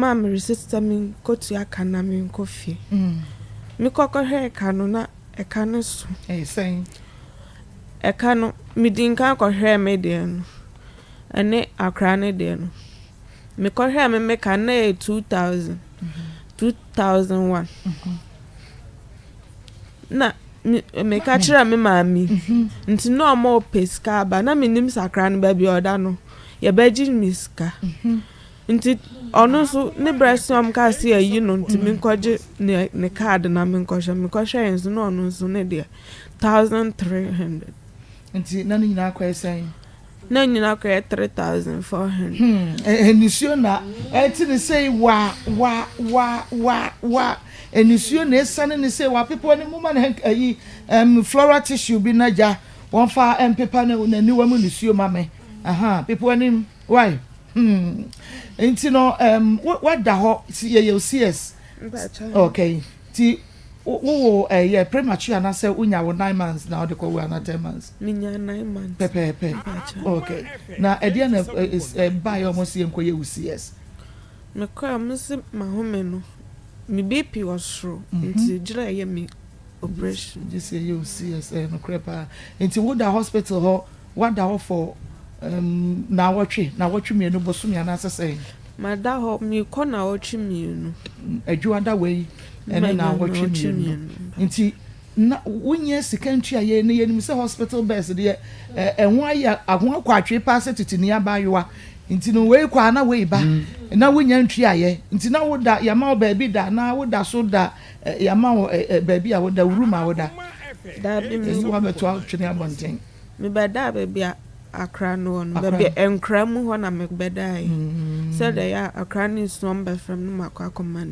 mama resist me go to Akana me coffee. Me cocker hair canona a canos. Saying A cano me dinka or hair median. And ne a crane den. Me call her me make a ne 2000. 2001. Na me catch me mammy. Until no more pesca, but na me name's a cran baby or dano. Your bedging miska. Until also ne breast some cassia, you know, to me coge ne card and I'm in caution because is no so ne dear 1,300. Until none in our quay saying. No, you know, 3,400. And you sure not, actually say, wah. And you sure, son, and say, why people in the woman, flora tissue be naja, one far and paper, and a new woman is your mammy. People in him, why? And you know, what the hot, you'll see us. Okay, yeah, premature, and I say, we are 9 months now, the call we are not 10 months. Minya 9 months. Pepe. Okay. Now, at the end of is by almost the employee who sees. Me cry, Miss Mahomeno. Me baby was true. It's July, me operation. Just say you see us, no crepa. Into what the hospital, what the for now what you mean, no bossumi, and as I say. My dad hope me corner watching me, you know. A Jew other and then now watching me. Into when yes, the country, I near Mr. Hospital best, dear, and why I won't quite pass it to nearby you are. Into no way, quite way back. And now when you try, into now would that your mouth baby that now would that so that your mouth baby, I would the room I would that. That is 12 children one thing. Me bad baby. A crown one, baby, and cram when I make bed. So they are a cranny's number from Maa Akoma.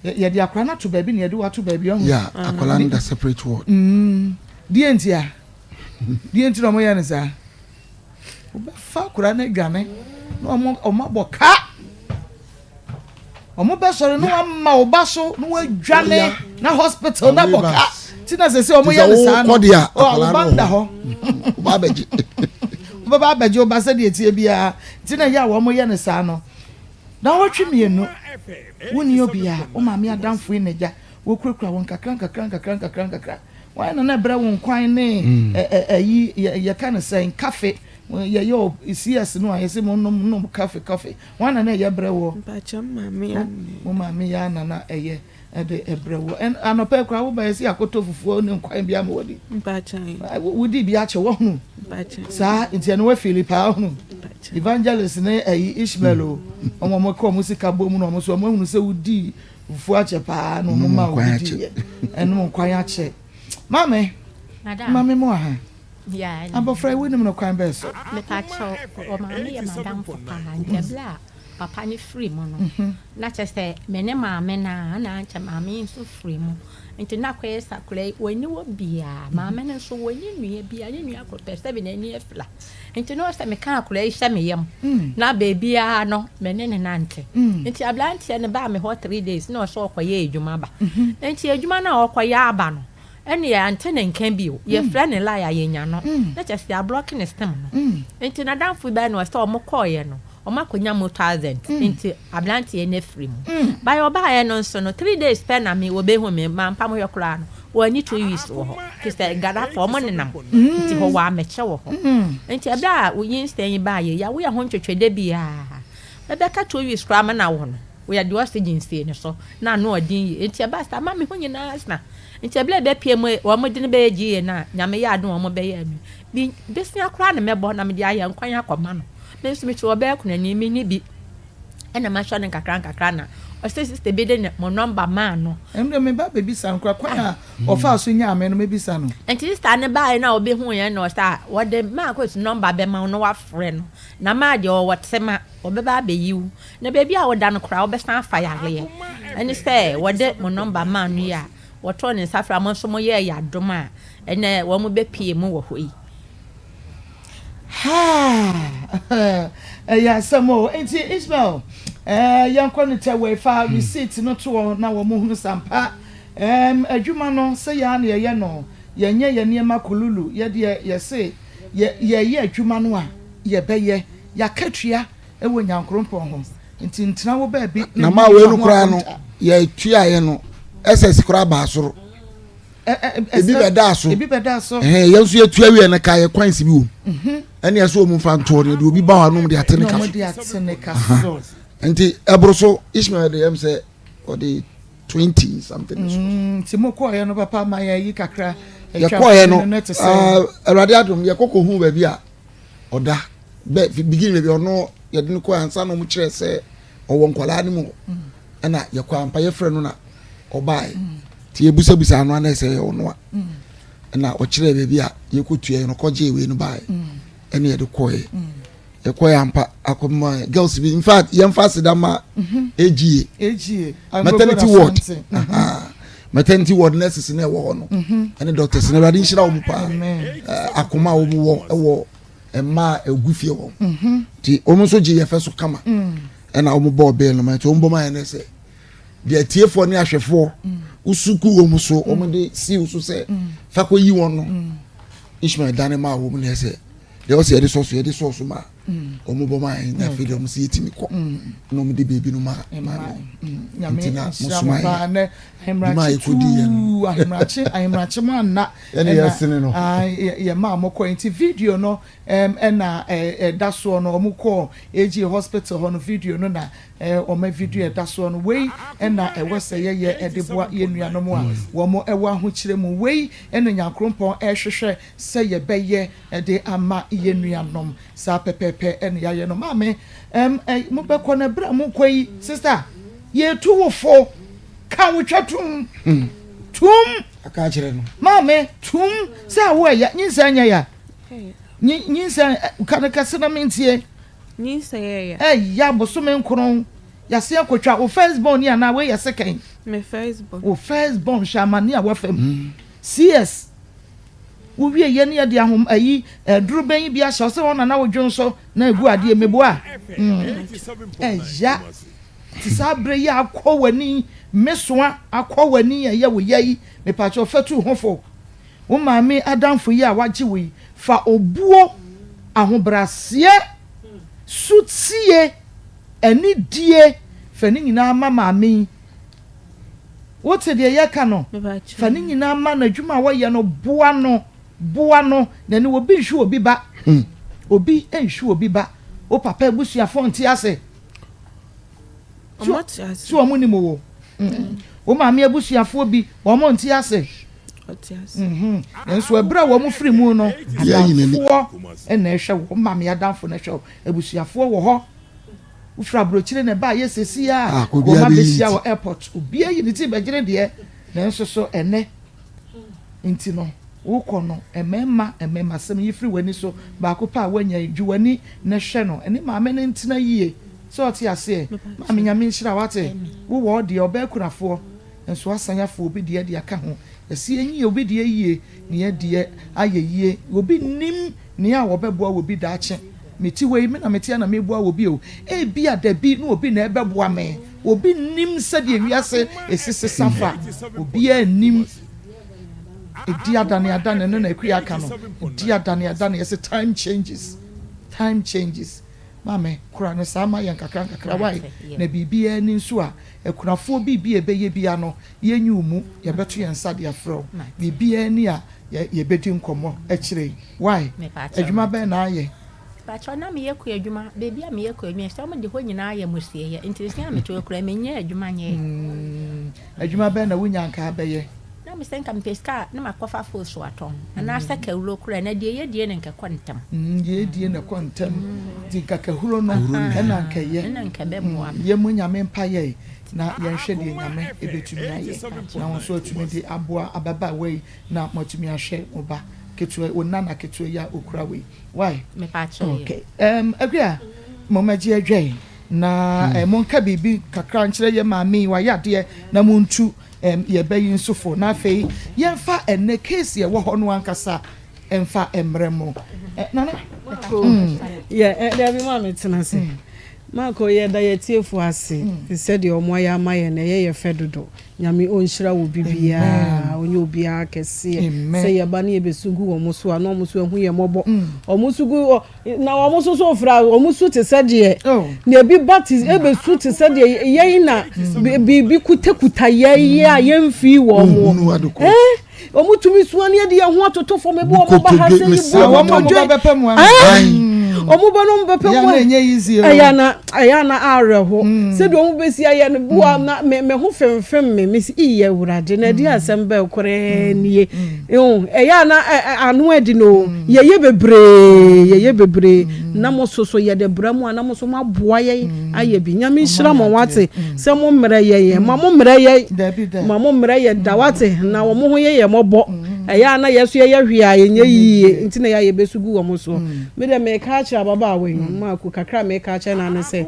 Yeah, the Akoma to baby, you do what to baby. Yeah, Akoma the separate word. Dientia. Dientia, my answer. Fuck, Rane Gane. No more or my boca. Or my best, no one, my basso, no Johnny, no hospital, no boca. Tina se o mo ya nsa no o banda ho baba beji o ba se de etie bia tina ya wo mo ya nsa no na wo twemienu woni obia o ma me adamfo ineja wo kurakura won kakran why na bra won kwan ne ayi ya kan say cafe ya yo CS no ayese mo no cafe why na ya bra wo ba cham ma me ya mo ma me ya na eye ede ebrewo en anope kwa wo ba si akoto fufuo ne nkwan bia ma wodi mpachan wodi bia che wo hu mpachan sa nti ene we Philippa hu evangelist ne Ishmael omo mo ko musika bom no mo so mo hu se wodi fufuo ache pa no mo ma wodi en mo nkwan ache mame mo ha ya abofra we ne mo kwan be so me ta cho o ma me ya madam papa ndebla papa ni free mo no na che se me ne maame na nche maame so free mo nti na kwa sakure wani wo bia maame ne so wani nua bia ne nua ko pese bi na ni efla nti no se me kan akure hye me yam na baby a no me ne ne nante nti ablantie ne ba me ho 3 days na so okoye edwuma ba nti edwuma na okoye aba no ene ya antene nkan bi o ye fra ne la ya yenya no na che se block ne stem no nti na danfu ba no se o mo koye no Oma konya mo 1000 into ablantie ne free mu by oba ye no so no 3 days spend na me wo be hu me ma mpa mo yekura no wo ani 2 weeks wo ho kisa gada for mo nenam nti ho wa meche wo ho nti abla wo yin stan ba ye ya wo ya ho ntwetwede bia bebe ka 2 weeks kra ma na wo no wo ya de oxygen stay ne so na no odin nti aba sta ma me ho nyina asna nti abla be pie mo wo mo de ne be gi ye na nyame ya ade wo mo be ye anu bi besia kra na mebo na me de aye nkwan akoma no Miss Mitchell Beck, and you mean be and a machine and cacrana. Or says the bidding more number man. And then maybe baby son crack or fast in yaman, maybe son. And she's standing by now, be who you know, star. What the Marcos number be my no friend. Namadi or what sema or baby you. No baby, I would done a crowd best not fire here. And you say, what the more number man, ya. What one is after a month more year, ya drama. And then one will be P. More. Ha yeah some more enti Ishmael yan kwonita we fa receipt no to na wo mu hunu sampa adwuma no se ya na ye no ye nye ye niema kululu ye de ye se ye adwuma no a ye beye ya katua e wo nyankrompon ho nti ntina wo ba bi na ma we no kura no ye tuaye no SS kura ba asoro ebi beda so yenso ye tua wi na ka ye kwansi bi wo ene yeso mu fa nto ne de obi ba wa no de atene ka so nti ebroso Ishmael de yem say or the 20 something so mo ko ye no papa ma ye yi kakra ye ko ye no awade adom ye kokko hu ba bi a oda be begin be ono ye de ko ansa no mu kire se owo nkwala ni mu na ye ko ampa ye frɛ no na obae ti ebusabusa anu ana se ye ono a na o kire be bi a ye ko tue no ko je we no bae ene ye de ko ye ye ampa Akoma girls be in fact ye mfa dama egie maternity ward maternity ward nurses na wo no ene doctors na radi nshira wo pa Akoma wo Maa egufie wo ti omo so je ye fe so kama ena omo bo be no ma ti omo ma ene se de atiefo ne ahwefo usuku omo so omo de si usu se fa ko yi won no Ishmael dane ma wo mu ne se de o se ye de so ma omo bo ma na fi de omo si yetimi ko no mo de baby no ma nyame musuma na ahemrache man na ene yesene no ye ma mo ko nti video no na da so no omo ko AG hospital ho no video no na o video da so no wei na wese ye edeboa ye nuanom a wo mo ewa ho kire mu wei na nyankrompon hwehwe se ye beye de ama ye nuanom sa pepepe na ya ye no mame mo be ko na bra mo koi sister ye tuwofo ka wo twatum aka kire no mame tum sa wo ya nyinsa nya ya nyinsa kana kasena mentie nyinsa ya ya bosome nkron ya se akotwa o firstborn ya na we ya second me firstborn o firstborn shamani a wafam CS wo wie ye ne ya de ahom ayi duru ben bi a hye se wona na wo dwonso na egu ade emebo a ya ti sabre ya akowani mesoa akowani ya wo yayi me pa cho fatu hofo wo maame adamfo yi a wagye wi fa obuo ahobrasie sutie eni die fani nyina ma maame wote de ye ka no fani nyina ma na dwuma wo ye no boa no na ni obi nhwe obi ba obi enhwe obi ba o papa ebusuafo nti ase so omo ni mo wo o maame ebusuafo bi wo mo nti ase enso ebra wo mo firi mu no adamfo na ehwe wo maame adamfo na ehwe ebusuafo wo ho ufra brochire na ba yesesi a wo ma besia wo airport obi ayi ni ti begire de na enso so ene nti no wo kono emema sem yifri wani so ba ko pa wanya juwani na hwe no ene maame ne ntina yie so oti ase maame nyame nhira wate wo wo de obakunafo enso asanyafo obi de aka ho esi enyi obi de yie ne de aye yie obi nim ne a wo beboa obi da ache meti wei me na meti na meboa obi o e bi adabi na obi na ebeboa me obi nim se de wiase esisi safa obi anim edi adane no na ekuya aka no edi adane yes time changes mame kura no sama yan kakra wai na bibia ni nso a ekunafo bibia ebeye bia no yenyu mu ye beto yen sade afro bibia ni a ye bedi nkomo ekire wai adwuma be na aye pacho na me yeku adwuma bebia me yeku adwuma so mo de ho nyina aye mosie ye intisi na me to kura menye adwuma nye adwuma be na wunya nka beye na me senka mpeska na makofa fo so aton na saka ulo kura na de ye ne nka kwantam de na kwantam di kakahuro no na nka ye na nka be mo ye munya me mpa ye na ye hwe de nyame ebetumi aye na won so atumi di aboa ababa wei na motumi ahwe oba ketwe onana ketwe ya okura wei why me pa cho okay agria momaji adwen na monka bibi kakra nkyere ye maami wa yade na muntu ye bayi nsofo na afei ye mfa enne case ye wo ho no ankasa emfa emremo nana yeah there be mama tenase Marco ye da ye tiefo ase said the omo ya maye na ye fedodo nyame onhira wo bibia onye obia kese say ye ba na ye besugu wo muso ana muso ehu ye mobo omusugu na wo muso so fra omusu te said ye na bi baptist e besu te said ye na bi kutakuta ye a ye mfi wo mo omutumi suani ye de ho atoto fo mebo omo ba ha say bo omo bepɛ mu omo no bepɛ mu ayana areho se do omo besi aye no bo na me ho femfem me si iye wurade na di asem ba kore nie ayana anu edi no ye bebre na mo soso ye de bramu na mo so maboa ye aye bi nyame nhira mo wate se mo mmerɛ ye ma mo mmerɛ ye da wate na wo mo ho ye mobo ayana yeso ye hwia ye nye yiye nti na ye besugu wo mo so me de me ka kira baba awe ma ko kakra me ka kira na ne se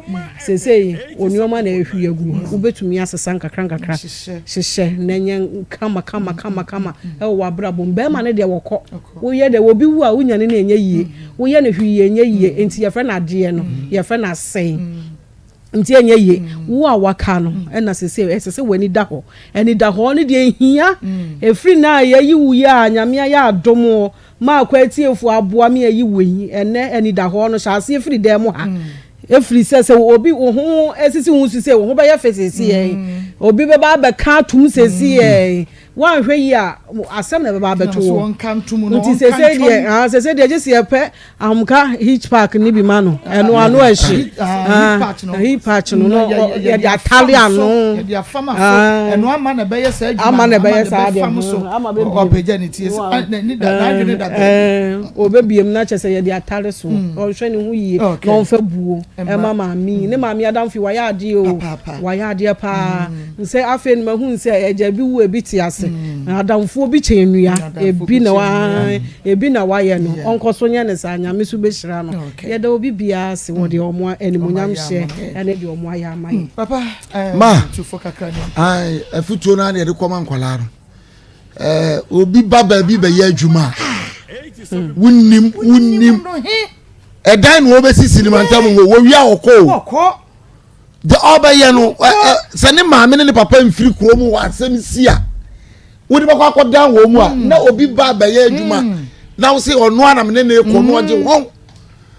onioma na ehwie gu ubetumi asesa nkakra hyehyɛ na nye kama e wo abra bom be ma ne de wokɔ wo ye de wo bi wu a unyane na enye yiye wo ye na hwie enye yiye nti ye fa na ade no ye fa na sɛn nti enye yiye wo a waka no na se wani da ho eni da ho ne de hia efri na ye yi wu ya nyame ya adomo ma kwatiefu aboa me ayi wen eni da ho no hyase efri dem ha efri se obi wo ho esisi hu sisi wo ho ba ya fesisi ye obi be ba ka tum sisi ye wan hwe yi a asem na be ba beto wo nti se de je se pe amka hitch park ni bi ma no eno ano ahyi hitch park no ya de Italian no ya de afama so eno ama na be ye sa adwuma ama na be ye sa de ama be opeja ni tie ni da adwene da obebiem na chese ya de atare so o hwe ni hu yi na on fa buo e mama mi ne mama adam fi wa ya ade o wa ya ade pa nse afen ma hu nse eja bi wu ebi ti ase adamfo bi chenua ebi na wa ye no onkoso nya ne sa nya mesu be hira no ye da obi bia se wo de omo animonyam hye ene de omo aya mai papa ma tu fokakra ni ai afutuo na de koma nkwala no obi baba bi be ye adwuma wunnim edan no obesi sinimantam wo wi akọ de obaye no se ne maame ne papa mfiri kurom wa asem sia wodi bako akodan wo mu a na obi baba ye adwuma na wo se ono ana me ne ko no oje ho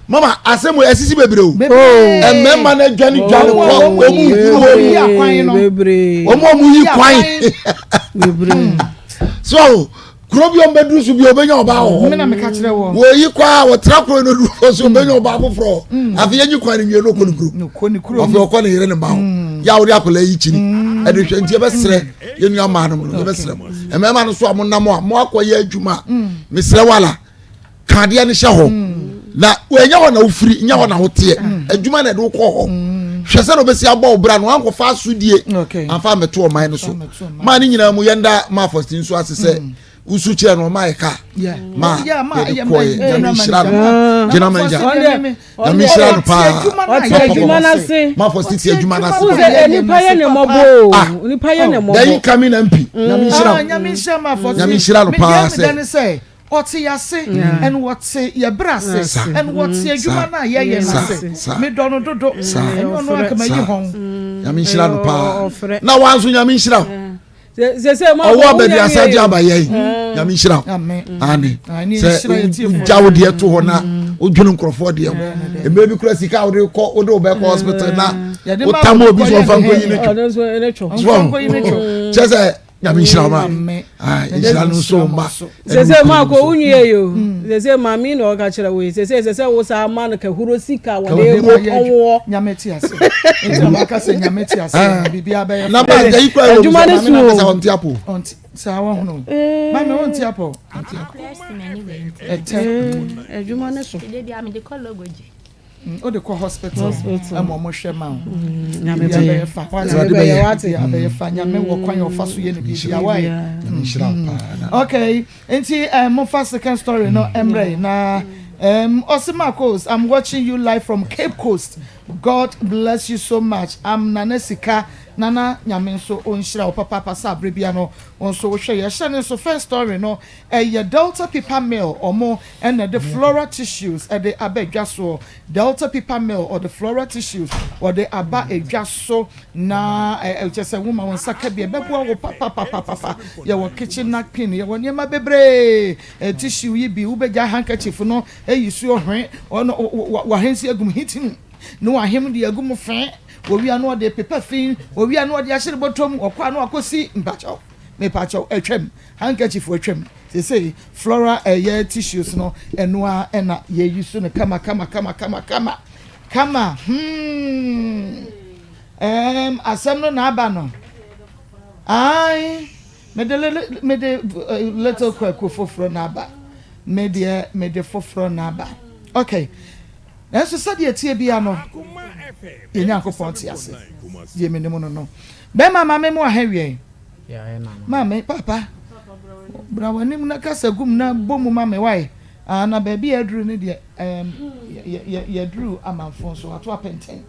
mama asem esisi bebre o emema na dwane ko o mu huru yi akwan no bebre o mu yi kwan bebre so Krobion bedru su bi obenya oba ho. Me na me ka kire wo. Wo yi kwa wo tra kro no du so obenya oba afofro. Afi yenyi kwa ni no ko ni kru. No ko ni kru. Afi okwa ni yire ne ba ho. Ya wo ri akola yi chini. E de hwenti e be sere yenu ama no no be sere. E me ma no so amonnam a mo akoya adwuma. Me sere wala. Kade ne hye ho. Na wenya ho na ofiri, nya ho na hote. Adwuma na de ko ho. Hwese no be si abo obra no anko fa asudie. Afa meto o man no so. Ma ni nyina mu yenda ma fostin so asese. Usu che no maika ma jenamanja pa ma for city adwuma na se nipa ye ne mobo nipa ye ne mobo then come in MP nyamishira no pa se oti yase and what say ya brase and what say adwuma na ye se me do no dodo eno no aka mayi hon nyamishira no pa na wanso nyamishira se ma owo be dia saje abaye nyame nhira ani se jawo de to ho na odwunu nkrofo de e bi kura sika wo de ko wo de obe ko hospital na o tamo obi so fa nko yi ne twa chese nyame nhira ma nhira no so ma se ma ko unye yo se ma mi no ka kire we se wo sa ma no ka huro sika wo de wo nyame ti ase nyame ka se nyame ti ase bibia be na ba yi kwa yo adwuma ne so na on tiapo sa wa hono ma me on tiapo adwuma ne so de bia me de ko logoji o de ko hospital am mo hwe ma nyame be fa be fa nyame wo kwan yo fa so ye ne bibia wa okay enti mo first second story no emre na Maa Akos, I'm watching you live from Cape Coast. God bless you so much. I'm Nanesika nana nyame nso onhyira wo papa sa abrebia no onso wo hwe ye hye ne so first story no ye Delta Paper Mill omo and the floral tissues the abedwa so Delta Paper Mill or the floral tissues or the aba edwa so na just a woman won saka bia beboa wo papa ye wo kitchen napkin ye wo niema bebre tissue yi bi wo beja handkerchief no yisu ohwen ono wa hensi agum hitim no ahem de agum fe owi anu de paper fin owi anu de ahire botom okwa anu akosi mpacho me pacho etwem handkerchief etwem say floral tissues no enoa ena ye use no kama asem no na aba no ai me de little kwako foforo na aba me de foforo na aba okay enso sade etie bia no ye nyankopon ti ase ye me nemu no be mama me mu ahawie ya na mama papa brawo nim na kasa gum na bomu mama wai na baby adru ne de ye dru amanfo so ato apenten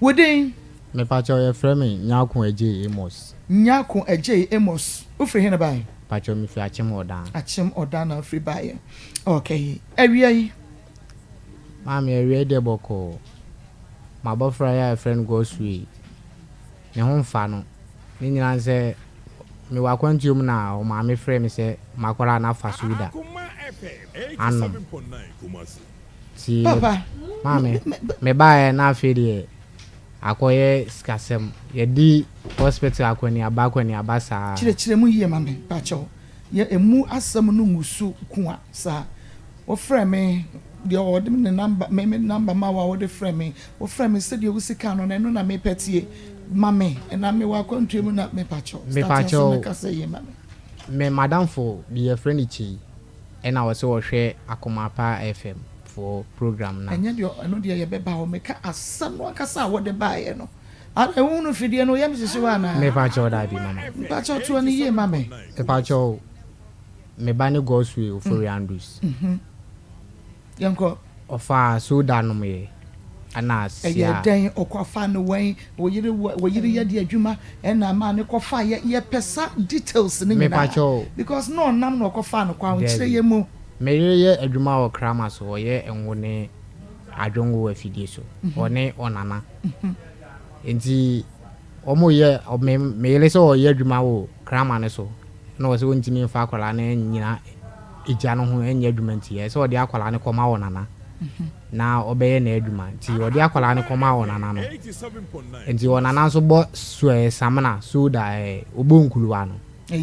wodin me pacho ye frame nyakon eje Amos ufri hena bai pacho mi fi achim odan na ufri bai okay awie mama awie de boko my boyfriend ya friend go sweet ne ho mfa no ni nyina se me wa kwantium na o ma me frame se makwara na fasuda ano si papa mama me ba na afede akoye skasem ye di hospital akwani abasa chire mu yie mama pacho ye emu asem no ngusu kuwa sa o frame the order me number me number ma wa the frame o frame said you sika no na me petie mame na me wa kwantuem na me pacho me madam for be friend ichi and I was so share Akoma FM for program na enya de no de ye beba o me ka asam no akasa wo de ba ye no a ehunu fidie no yam sisi wa na me pacho da bi mama pacho to ni ye mame me pacho me ba ni go swe for Andrews yanko ofa soda no me anas ya den okwafa no wen wo yiri ye de adwuma na ma ne kofa ye pesa details ni nyina because no nam no okwafa no kwa chire ye mu me ye adwuma wo krama so ye enwo ne adwongo afidie so one onana enti omo ye me yele so ye adwuma wo krama ne so na wo se wontimi fa akwala na nyina ija no ho enya adwuma nti ye so de akwala ne koma wo nana na obeye na adwuma nti odi akwala ne koma wo nana no nti wo nana so bo so samana so da obonkuluwa no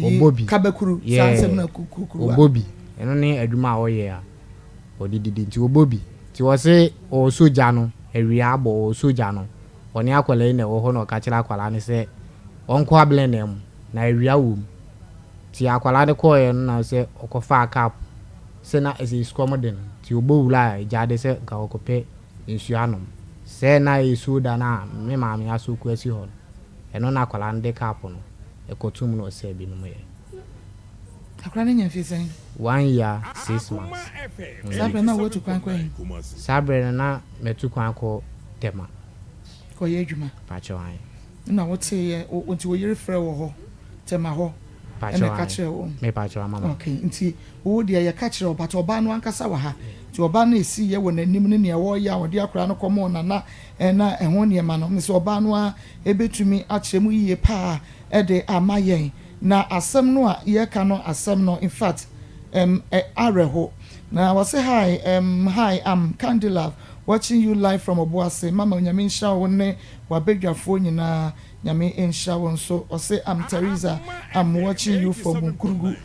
obobi kabakuru sansem na kukuru obobi eno ne adwuma wo ye a odididi nti obobi ti wo se o soja no awia abo o soja no oni akwala ne wo ho no ka kira akwala ne se onko able na mu na awia wo ti akwala ne ko ye no na se okofa cap se na ezi skomodin ti obowula ejade se ka okope insuanom se na isuda na me maami asuku asi ho eno na akwala ne cap no ekotum no se bi no ye akwala ne nyafi sen 1 year 6 months sabre na wotu kwan sabre na metu kwan ko tema ko ye adwuma pacho an na wote ye onti wo yiri frɛ wo ho tema ho pacho an me pacho mama okay nti wo de ye ka kire obato oba no ankasa wa ha ti oba na esi ye wo nanim ne ne wo ya wo de akora no komo na na ɛho ne ma no me so oba no a ebetumi a kire mu yie pa de amayen na asem no a ye ka no asem no in fact areho na was say hi I'm Candila watching you live from Obuase mama nyame nsha wo ne wabedwafo nyina nyame nsha wo so o say I'm Teresa I'm watching you from Mukurugu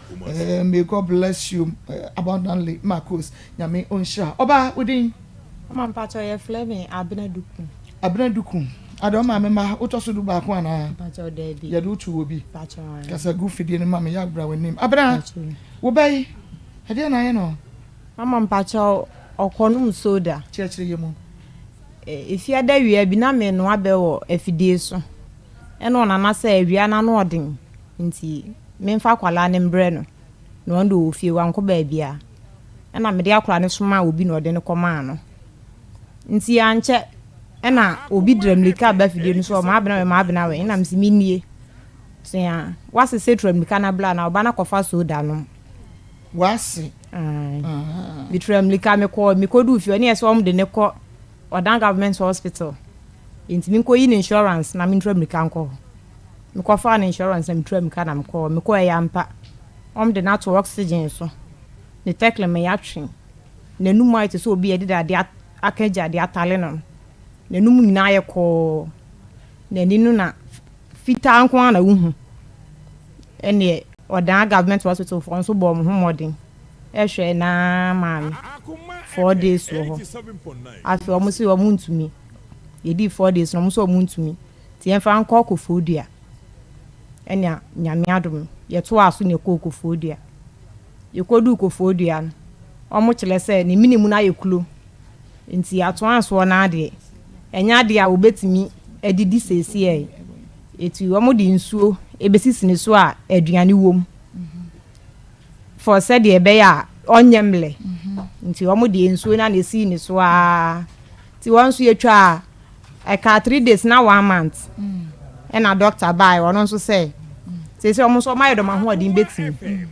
may God bless you abundantly Maa Akos nyame onsha oba udin mama pacho ye flame abenaduku adoma mema utoso du ba ko ana pacho debi ye do tu obi pacho kasa gu fidie ne mama ya gbra wanim abena wo bai hade na ye no mama pacho okonum soda chire ye mu ifia da wia bi na me no abewo afidie so eno na na sa awia na no odin nti me mfa kwala ne mbre no no ndo ofie wanko ba bia ena me de akwala ne soma obi no de ne koma no nti anche ɛna obi dramlika ba fidie no so ma abena we na msi minie so ya wase se tramlika na bla na oba na kofa soda no wase bi tramlika me kodu fi oni ese de ne ko odan government hospital enti mi ko yi insurance na mi tramlika nko me ko fa na insurance na mi tramlika na me ko ya mpa de na to oxygen so ne tekle me ya twen na numu ayete so obi edida de akaja de atale no na numu nyina ye ko na ninu na fita nko na wuhu ene odan government hospital for so bo mo modern ehwe na maami 4 days wo afi omo si omo ntumi yedi 4 days no mo so omo ntumi ti en fa nko Kofodia ene nyame adom ye to aso ne Kofodia ye kodu Kofodia no omo chile se ni minimu na ye kulo nti ato anso na ade enya ade a obetimi edidi sesi e etu omo di nsuo ebesisi ne so a aduane wom for said de be ya onyemle nti omo di nsuo na esi ne so a ti wonso yetwa eka 3 days na 1 month na doctor bai ono nso say sesi omo so mayedo ma ho odi betimi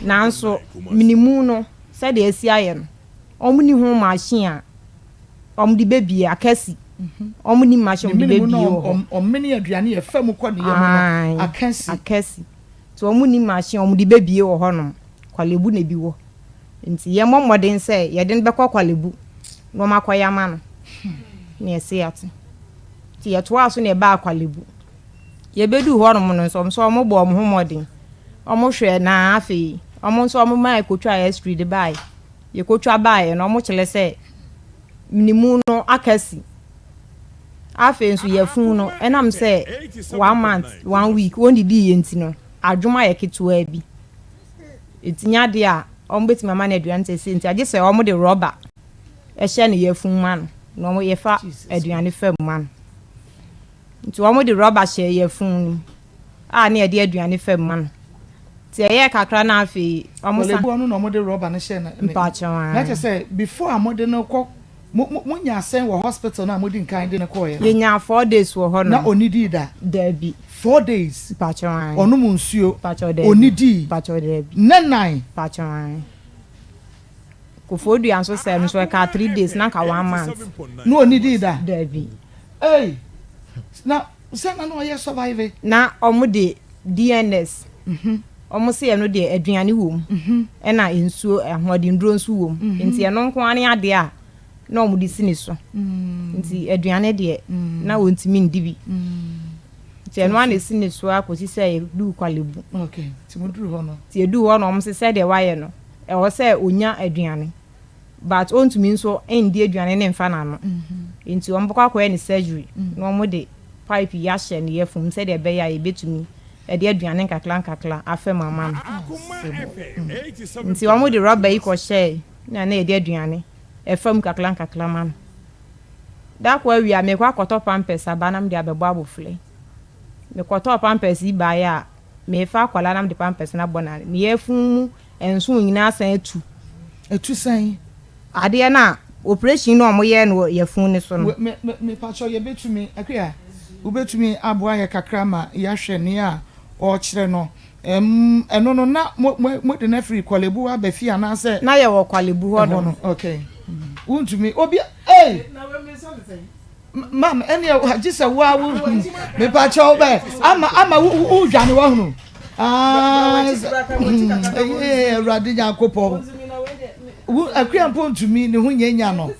na nso minimu no said de esi aye no omo ni ho machine a omo di baby akasi omo ni machine omo di baby o meni aduane ye fam ko ne ye mo akasi so omo ni machine omo di baby wo hono kwalebu na bi wo nti ye momodin say ye den bekọ kwalebu no makoya ma no na ese ate ti ye to aso na ba kwalebu ye bedu hono mo no so omo bo omo homodin omo hwe na afi omo so omo mai kotwa street de bai ye kotwa bai na omo chele say minimu no akasi afi nso ye fun no enam say 1 month 1 week won di ye nti no adwuma ye ketua bi etinya de a ombeti mama na aduane sese nti age se omo de rubber ehye ne ye fun ma no omo ye fa aduane fam ma no nti omo de rubber hye ye fun a na de aduane fam ma no ti ye kakra na afi omo sa lebu onu no omo de rubber na hye na mpachawa na say before amode no ko munya asen wo hospital na amodi nkan de ne ko ye ye nya 4 days wo ho no na onidi da bi 4 days mpachawa onu mu nsuo mpachawa onidi mpachawa bi na 9 mpachawa Kofodia anso say so ka 3 days na ka 1 month no onidi da bi na se na no ye survive na omo de DNS omo se no de aduane wom e na nsuo ehode nduro nsuo wom nti e no nko ane ade a na omo de sini so nti aduane de na wontimi ndibi ti eno ane sini so akosi se du kwalebu okay ti mo duru ho no ti edu ho no omo se de waye no e wo se onya aduane but ontumi nso endi aduane ne mfa na no nti omo kwa kwa ni surgery na omo de pipe ya hye ne yefum se de be ya e betumi e de aduane kakla afa mama no nti omo de rubber iko hye na e de aduane e fam kakla man da kwa wi a me kwa koto pampers abanam de abebo abofle me koto pampers iba ya me fa kwala nam de pampers na bona ne yefum enso nyina san atu san ade na operation no omo ye no yefun ni so no me pacho ye betumi akua ubetumi aboa ye kakra ma ya hwe ne a o kire no eno no na mo de na free kwalebu abafi ana se na ye wo kwalebu ho no okay untumi obi na we me so say mam ene agisa wa me pacho be ama u dwane wa hunu radi ja kopo akua pontumi ne ho nyanya no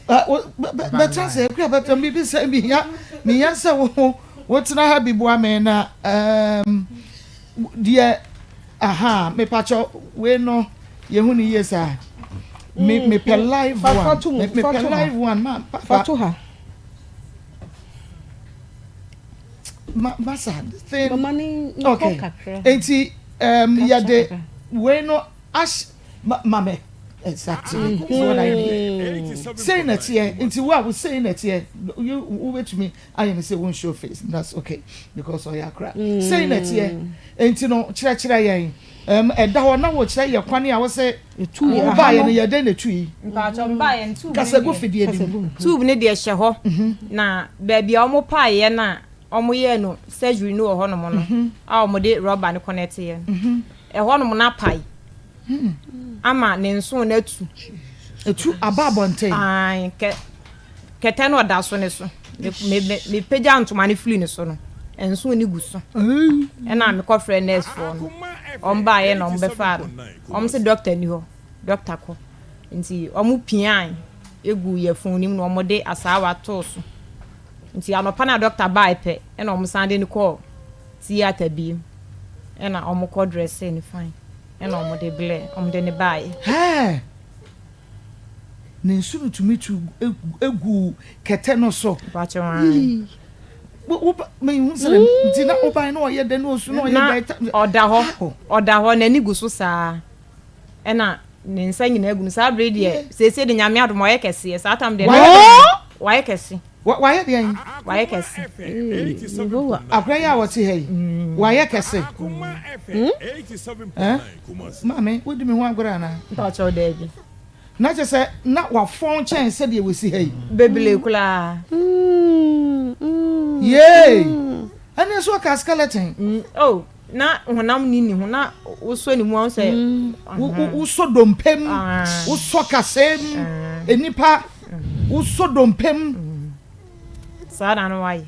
but say akua but me bi say me ya say wo tena ha bibu ame na die aha me pacho we no ye hu ni yesa me pe live one me pe live one ma fatu ha masa thing mama ni okay enti ya de we no ash mame Exactly. That's what I mean. Saying that here, into what was saying that here, you wait to me, I am say won't show face. That's okay because of your crap. Saying that here, and you know, chira and that one now what say your quani, I was say, two buy and you're then the tree. But I'm buying two. Casa go for the two near shaho. Na baby, almost pie, na, almost no, surgery no honomono. Our mode rubber and connect here. A honomona pie. Ama ne nso na etu ababonte ai kete no da so ne so me pagya ntoma ne fli ne so no enso ni gu so na me ko friend nurse for no omba ye no mbe fa no se doctor ni ho doctor ko nti omu pian egu ye fun nim no omode asawa to so nti anopa na doctor ba ipe na omu sande ni ko theater bi na omu ko dress ni fine ena omode ble omode ne bae he ne sunu tumi tu egu kete no so bache wan wo me hunse nti na oban no ye de no su no ye oda ho na ni guso saa ena ne nsa nyina egu saa bread ye sese de nyame adom ye kese saa tam de wa ye kese wa ye de wa ye kese akra ya woti hey wa ye kese mame wo di me ho agora na bache odabi na je se na wa fon chen se de we si hey bebele kula yay ana so ka skeleton oh na honam ni ho na wo so ni mu on se wo so dompem wo so kasem enipa wo so dompem sada no why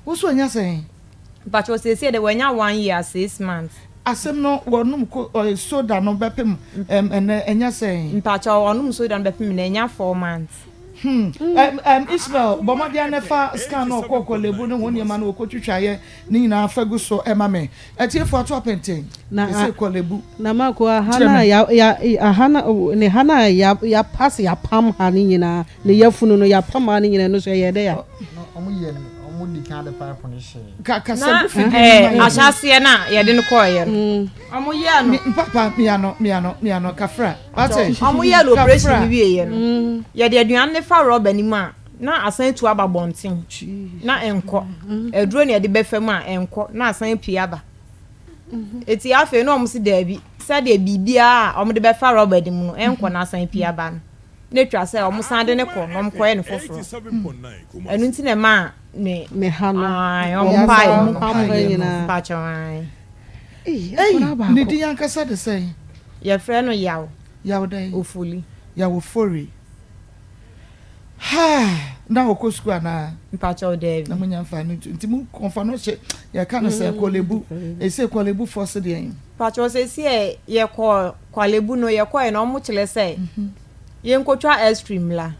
wo so nya say but we say de wanya 1 year 6 months asem no wonum ko soda no bepem enya say mpacha wonum soda no bepem na enya 4 months Ismael bomadia nefa scan no kokko lebu no woni ma no okotwitwa ye ni nyina fagu so ema me etiefo ato apenten na se kolebu na mako hana ya hana ne hana ya pass ya pam ha ni nyina ne yafunu no ya pam ha ni nyina no so ye de ya omo ye no omo di kan de pipe no she ka sabu fidi ashase na ye de no koye omo ye no papa miano kafra ate omo ye no operation ni wie ye no ye de aduan ne fa rubber ni ma na asan tu aba bonten na enko eduro ne de befam a enko na asan pia ba eti afa no omo si dabi se de bibia omo de befa rubber di mu no enko na asan pia ba no ne twa se omo san de ne ko no omo koye ne foforo enu nti ne ma me hana omo pai nyina pacha wan ne di yankasa de say ye frɛ no yaw dai ofuli yaw fori ha na okosku ana mpacha odavi na munya mfa nti mu konfa no che ya kana se kolebu ese kolebu force de yin pacha o se sie ye ko kolebu no ye ko e no mu chile se ye nkotwa extreme la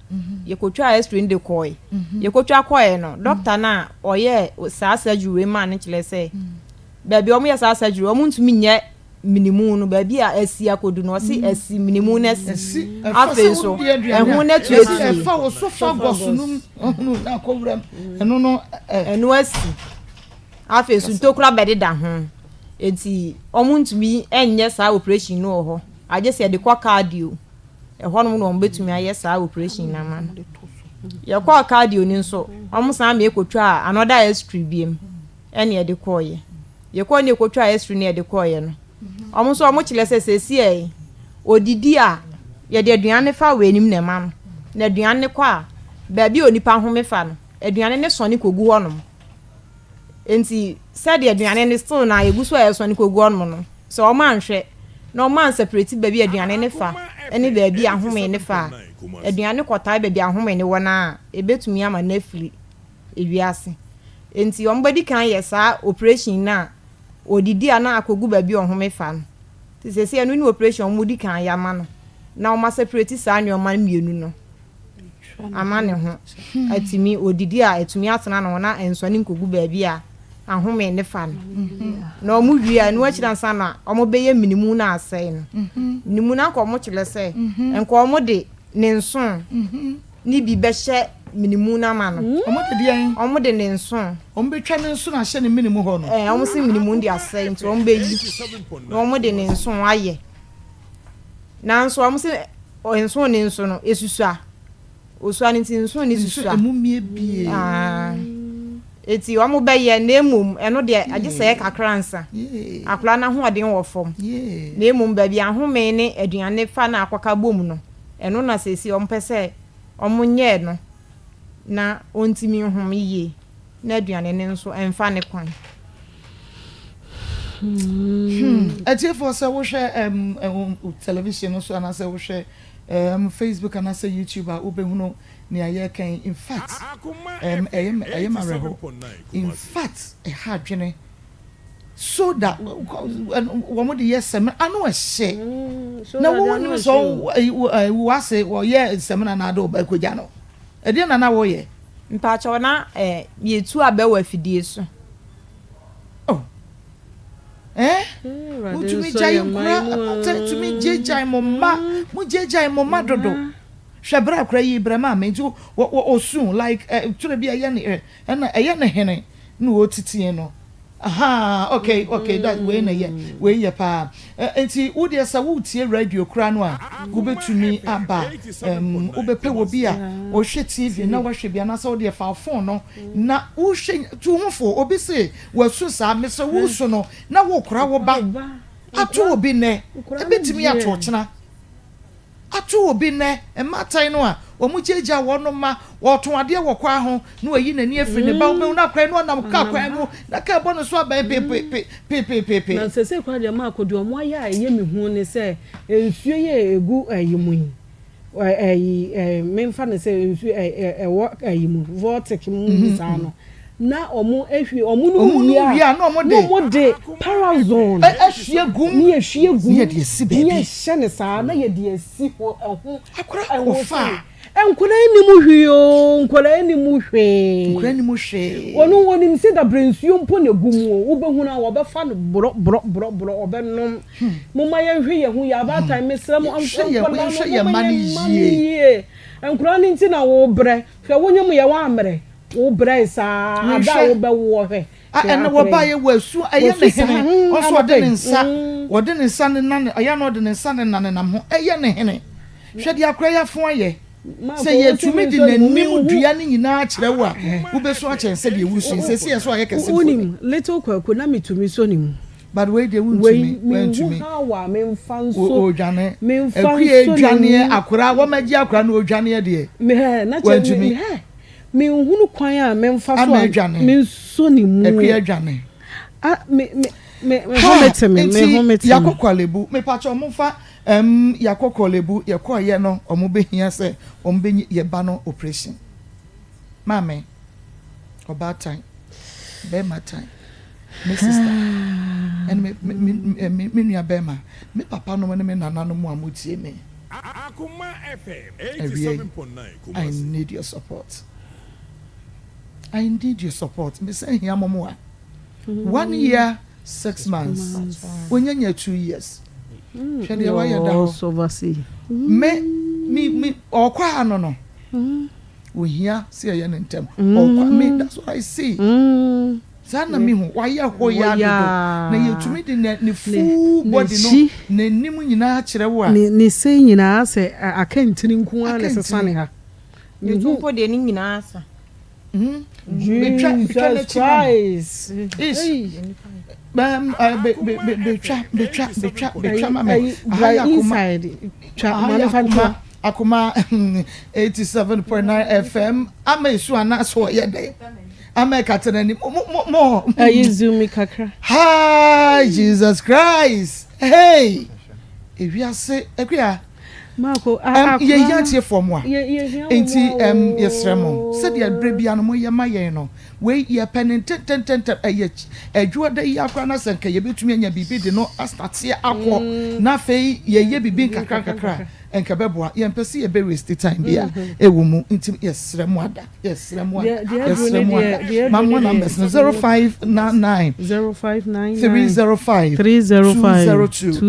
ye kotwa extreme de ko ye kotwa ko e no doctor na oye sa surgery man ne chile se baby o mu ye sa surgery o mu ntumi nye minimu no baby a asi akodu no si asi minimu na si afeso ehun na tu esi fa wo so fa gosunum ohunu na kowram eno no eno asi afeso ntokura bede da ho enti omuntumi enye sa operation no ho aje se de kwa cardio eho no no mbetumi aye sa operation na ma ye kwa cardio ni nso omusan me ekotwa another extra biem ene de koye ye kwa ne ekotwa extra ne de koye no omo so omo chile sesi e odidi a ye de aduane fa wenim na ma no na aduane kwa ba bi onipa home fa no aduane ne sone kogu honom enti said the aduane ne still na yeguso e sone kogu honom no so omo anhwe na omo an separate ba bi aduane ne fa ene ba bi ahome ne fa aduane kwota ba bi ahome ne wona ebetumi ama na afiri ewiase enti omo badi kan ye sa operation na odidi ana akogu ba bi ohome fa no ti sese anu ni operation mudi kan ya ma no na o ma separate sa anyo ma mienu no ama ne ho atimi odidi a atumi atena no na enso ni nkogu ba bi a ahome ne fa no na o mu wi a no akira nsa na o mo beye minimu na asai no minimu na ko mo chile se enko o mo de ne nson ni bi be hye minimu na ma no omo de dian omo de ne nson omo betwa ne nson ahye ne minimu ho no omo si minimu ndi asai nti omo be yi na omo de ne nson aye nanso am se enso ne nso no esusua osua ne tin nso ne susua emu mie bie eti wamo be ye na emum eno de age se kakra nsa akura na ho ode wo fom na emum ba bia home ne aduane fa na akwaka bom no eno na sesi ompese omunye no na ontimi hom yie na aduane ne nso emfa ne kwan ati for say wo share television so na say wo share Facebook and say YouTube a obehuno ni aye kan in fact ayem areho in fact e ha dwene so that wo mo de yes sem anu ehye na wo ni so wo say wo ye sem na na do ba kogya no e de na wo ye mpa cho na ye tu abewa fidie so to me jai nkura to me jai mama mu jai mama dodo hwebra kura yi brema me nti wo soon like to be aye ne na aye ne hene na wo titie no aha okay that way na ye pa enti wo de sa wo tie radio kura no a wo betumi aba wo bepe wo bia wo hwe TV na wo hwe bia na sa wo de fa phone no na wo hwe tu ho fo obi se wo su sa me se wo su no na wo kura wo ba atu obi ne ebetimi ato chena atu obi ne ematai no a omu jeja wono ma woto ade wo kwa ho na wayi nani afiri ne ba wo na kwa no nam ka kwa mu na ka bo no so ba pe na sese kwa de ma akodi omo aya eye me hu ne se ensuo ye egu ayimu memfa ne se ensuo ewo ayimu vortex mu sa no na omo ehwi omo no wia na omo de parazone ehwie gum ni ehwie gum ye de esi baby ni ehye ne sa na ye de esi ho eho akora ofa enkwala ni mu hwi o enkwala ni mu hwe wonu mse da brensuo mpo na gum o wo behu na wo be fa no bro obenom mo ma ye hwe ye hu ya ba time mesra mo hwe ye mani yie enkwala ni nti na wo bre hwe wonyam ye wa amre wo bre sa ada wo be wo hwe and wo ba ye wasu aye ne hene oso de ne nsa ne nan aya no de ne nsa ne nan nam ho aye ne hene hwe de akra ya fo aye se ye tumi di nanim dua ne nyina kire wo a wo be so a kyen se de wusu se se so aye kese onim little kwaku na mitumi so nim but we de wuntumi hawa memfanso odwane akue dwane akora wo magi akora na odwane de me na che me hunu kwan a memfa so me so ni mu akue adwane me homete yakokwalebu me pacho momfa yakokwalebu yakoye no omobehia se ombenyi ye ba no operation mame about time be my time my sister and me nua bema me papa no me nana no mu amutie me Akoma FM 87.9 I need your support. I need your support. Me say here momo 1 year 6 months. Onyanya 2 years. Hwe de wa ya da ho. Me okwa no. Ohia see ya ntem. Okwa me that's what I see. Sana mi hu wa ya ho ya do. Na yetumi de ne full body no na nim nyina kire wo a. Ni sei nyina se akantini nku a ne sesane ha. Ni tumpo de ni nyina asa. Jesus Christ. Akoma 87.9 FM. Ama isu ana so ye dey. Ama katenani mo. Ayizumi kakra. Hi Jesus Christ. Hey. Ewiase ekua Marco, ye yantie from wa. Enti yesremo. Said ya brebia no ye maye no. We ye pen ten adwo da yi akwa na senka ye betumi anya bibi de no astarte akọ na fei ye bibi kakra enka beboa ye mpese ye be waste time bia ewo mu enti yesremo ada mamma numbers 0599 305 202